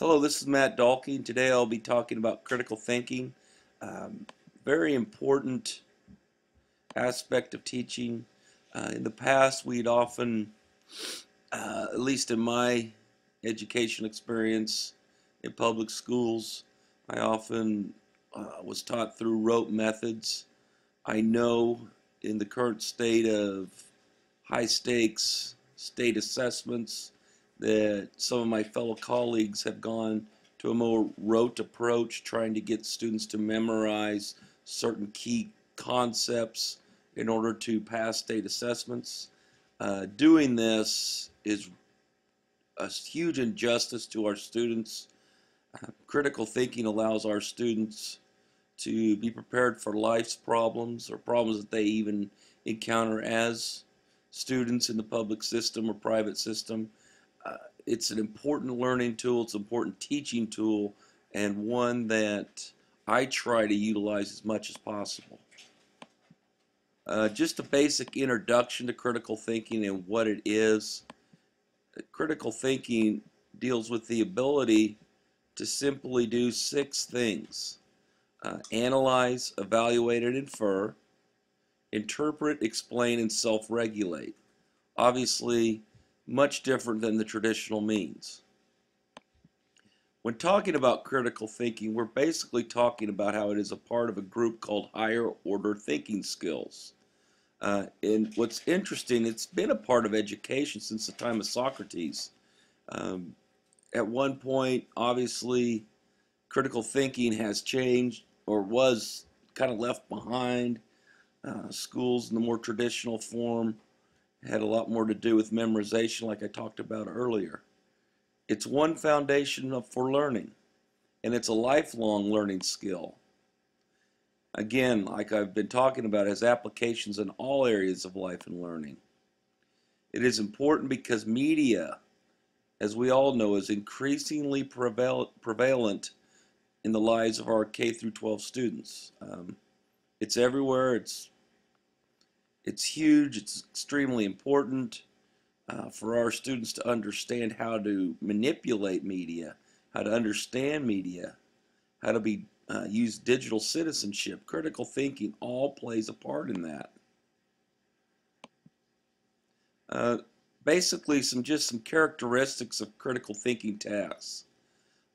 Hello, this is Matt Dalke, and today I'll be talking about critical thinking. Um, Very important aspect of teaching. In the past, we'd often, at least in my education experience in public schools, I often was taught through rote methods. I know in the current state of high stakes state assessments that some of my fellow colleagues have gone to a more rote approach, trying to get students to memorize certain key concepts in order to pass state assessments. Doing this is a huge injustice to our students. Critical thinking allows our students to be prepared for life's problems or problems that they even encounter as students in the public system or private system. It's an important learning tool, it's an important teaching tool, and one that I try to utilize as much as possible. Just a basic introduction to critical thinking and what it is. Critical thinking deals with the ability to simply do 6 things. Analyze, evaluate, and infer, interpret, explain, and self-regulate. Obviously, much different than the traditional means. When talking about critical thinking, we're basically talking about how it is a part of a group called higher order thinking skills. And what's interesting, it's been a part of education since the time of Socrates. At one point, obviously, critical thinking has changed or was kind of left behind. Schools in the more traditional form had a lot more to do with memorization, like I talked about earlier. It's one foundation for learning, and it's a lifelong learning skill. Again, like I've been talking about, it has applications in all areas of life and learning. It is important because media, as we all know, is increasingly prevalent in the lives of our K through 12 students. It's everywhere. It's huge. It's extremely important for our students to understand how to manipulate media, how to understand media, how to use digital citizenship. Critical thinking all plays a part in that. Basically, some characteristics of critical thinking tasks.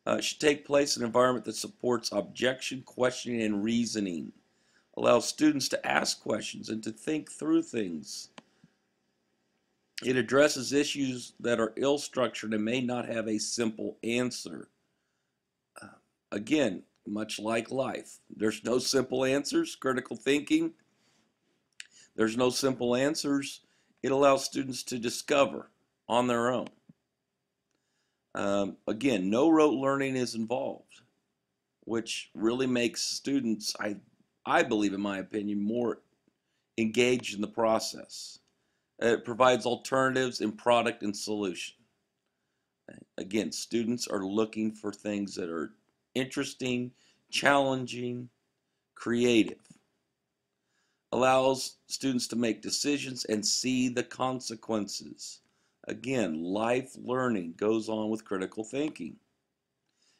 It should take place in an environment that supports objection, questioning, and reasoning. Allows students to ask questions and to think through things. It addresses issues that are ill-structured and may not have a simple answer. Again, much like life, there's no simple answers. Critical thinking, there's no simple answers. It allows students to discover on their own. Again, no rote learning is involved, which really makes students, I believe, in my opinion, more engaged in the process. It provides alternatives in product and solution. Again, students are looking for things that are interesting, challenging, creative. Allows students to make decisions and see the consequences. Again, life learning goes on with critical thinking.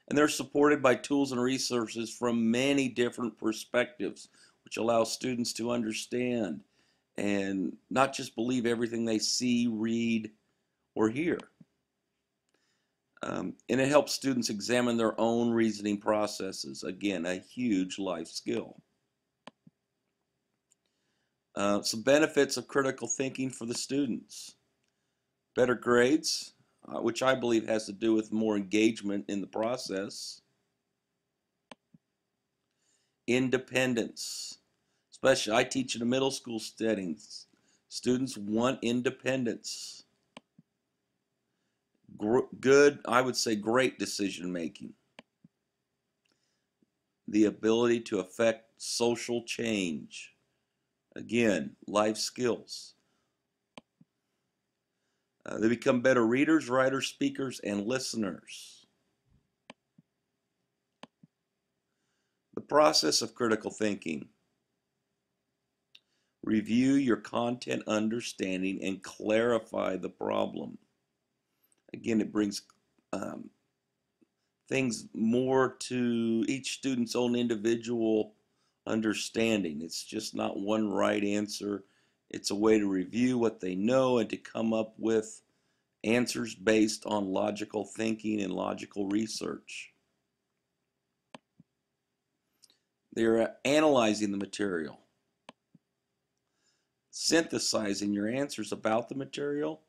And they're supported by tools and resources from many different perspectives, which allows students to understand and not just believe everything they see, read, or hear. And it helps students examine their own reasoning processes. Again, a huge life skill. Some benefits of critical thinking for the students. Better grades, which I believe has to do with more engagement in the process. Independence. Especially, I teach in a middle school settings. Students want independence. Good, I would say great decision making. The ability to affect social change. Again, life skills. They become better readers, writers, speakers, and listeners. The process of critical thinking. Review your content understanding and clarify the problem. Again, it brings things more to each student's own individual understanding. It's just not one right answer. It's a way to review what they know and to come up with answers based on logical thinking and logical research. They're analyzing the material, synthesizing your answers about the material,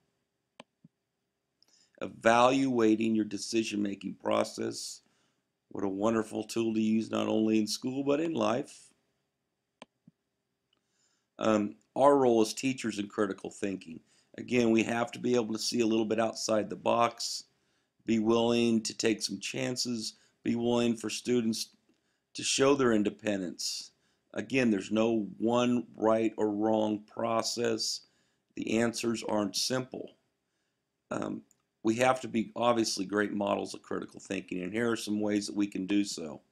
evaluating your decision-making process. What a wonderful tool to use not only in school but in life. Our role as teachers in critical thinking. Again, we have to be able to see a little bit outside the box, be willing to take some chances, be willing for students to show their independence. Again, there's no one right or wrong process. The answers aren't simple. We have to be obviously great models of critical thinking, and here are some ways that we can do so.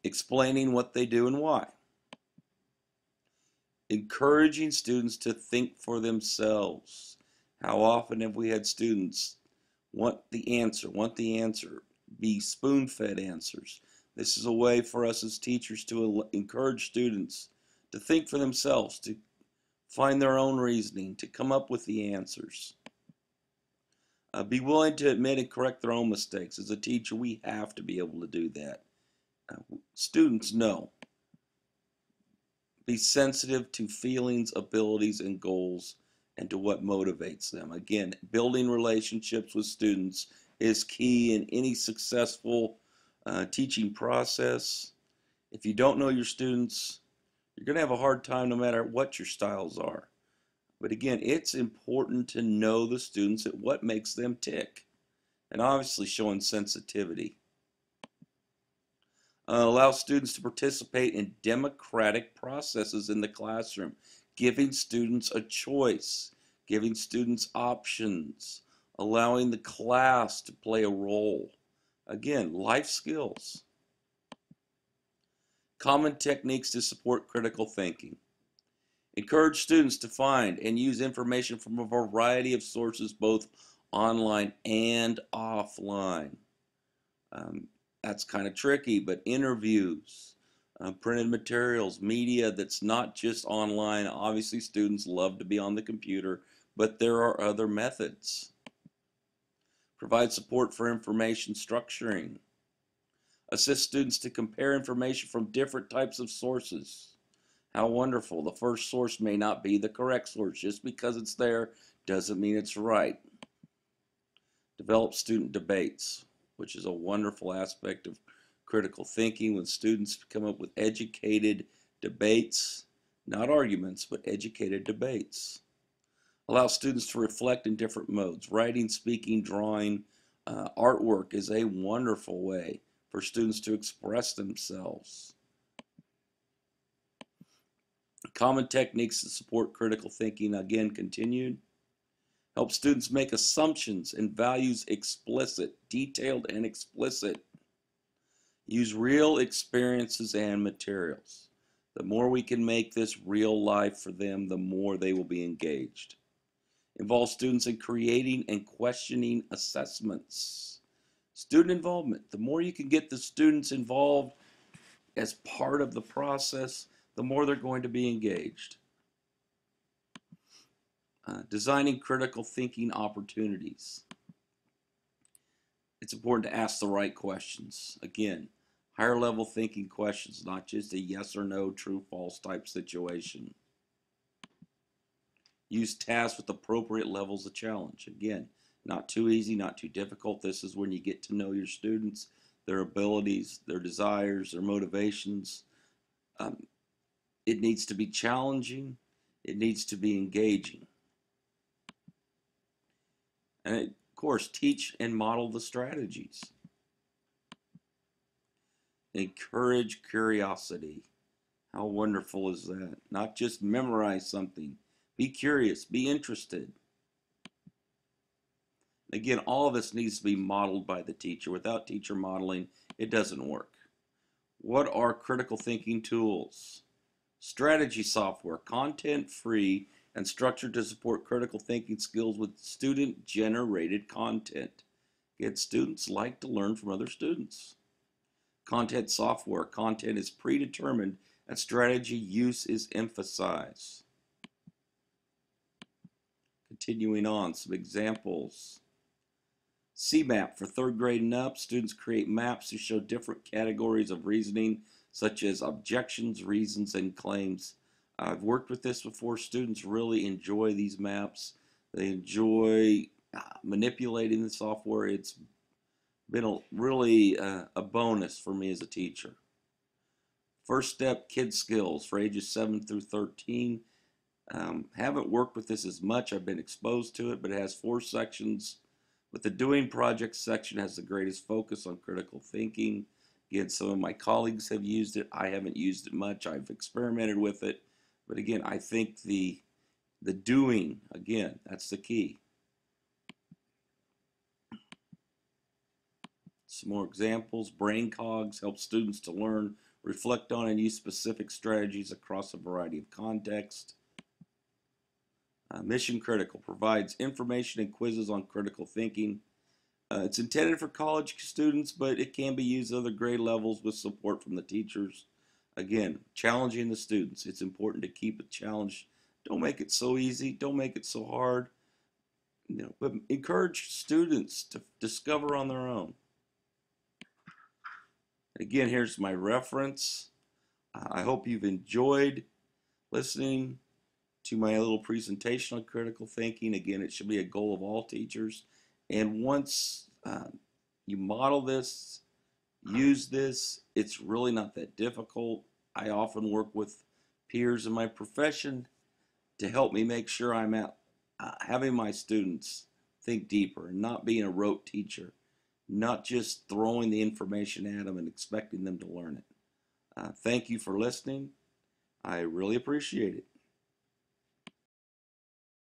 Explaining what they do and why. Encouraging students to think for themselves. How often have we had students want the answer, be spoon-fed answers? This is a way for us as teachers to encourage students to think for themselves, to find their own reasoning, to come up with the answers. Be willing to admit and correct their own mistakes. As a teacher, we have to be able to do that. Students know. Be sensitive to feelings, abilities, and goals, and to what motivates them. Again, building relationships with students is key in any successful teaching process. If you don't know your students, you're going to have a hard time no matter what your styles are. But again, it's important to know the students and what makes them tick, and obviously showing sensitivity. Allow students to participate in democratic processes in the classroom, giving students a choice, giving students options, allowing the class to play a role. Again, life skills. Common techniques to support critical thinking. Encourage students to find and use information from a variety of sources, both online and offline. That's kind of tricky, but interviews, printed materials, media that's not just online. Obviously, students love to be on the computer, but there are other methods. Provide support for information structuring. Assist students to compare information from different types of sources. How wonderful. The first source may not be the correct source. Just because it's there doesn't mean it's right. Develop student debates, which is a wonderful aspect of critical thinking when students come up with educated debates, not arguments, but educated debates. Allow students to reflect in different modes. Writing, speaking, drawing, artwork is a wonderful way for students to express themselves. Common techniques to support critical thinking, again, continued. Help students make assumptions and values explicit, detailed and explicit. Use real experiences and materials. The more we can make this real life for them, the more they will be engaged. Involve students in creating and questioning assessments. Student involvement. The more you can get the students involved as part of the process, the more they're going to be engaged. Designing critical thinking opportunities. It's important to ask the right questions. Again, higher level thinking questions, not just a yes or no, true, false type situation. Use tasks with appropriate levels of challenge. Again, not too easy, not too difficult. This is when you get to know your students, their abilities, their desires, their motivations. It needs to be challenging. It needs to be engaging. And of course, teach and model the strategies. Encourage curiosity. How wonderful is that? Not just memorize something. Be curious, be interested. Again, all of this needs to be modeled by the teacher. Without teacher modeling, it doesn't work. What are critical thinking tools? Strategy software, content-free and structured to support critical thinking skills with student-generated content. Again, students like to learn from other students. Content software. Content is predetermined and strategy use is emphasized. Continuing on, some examples. CMAP for third grade and up. Students create maps to show different categories of reasoning, such as objections, reasons, and claims. I've worked with this before. Students really enjoy these maps. They enjoy manipulating the software. It's been really a bonus for me as a teacher. First step, kid skills for ages 7 through 13. Haven't worked with this as much. I've been exposed to it, but it has 4 sections. With the doing projects section has the greatest focus on critical thinking. Again, some of my colleagues have used it. I haven't used it much. I've experimented with it. But again, I think the doing, again, that's the key. Some more examples. Brain cogs help students to learn, reflect on, and use specific strategies across a variety of contexts. Mission critical provides information and quizzes on critical thinking. It's intended for college students, but it can be used at other grade levels with support from the teachers. Again, challenging the students. It's important to keep it challenged. Don't make it so easy. Don't make it so hard. But encourage students to discover on their own. Again, here's my reference. I hope you've enjoyed listening to my little presentation on critical thinking. Again, it should be a goal of all teachers. And once you model this, use this, it's really not that difficult. I often work with peers in my profession to help me make sure I'm having my students think deeper and not being a rote teacher, not just throwing the information at them and expecting them to learn it. Thank you for listening. I really appreciate it.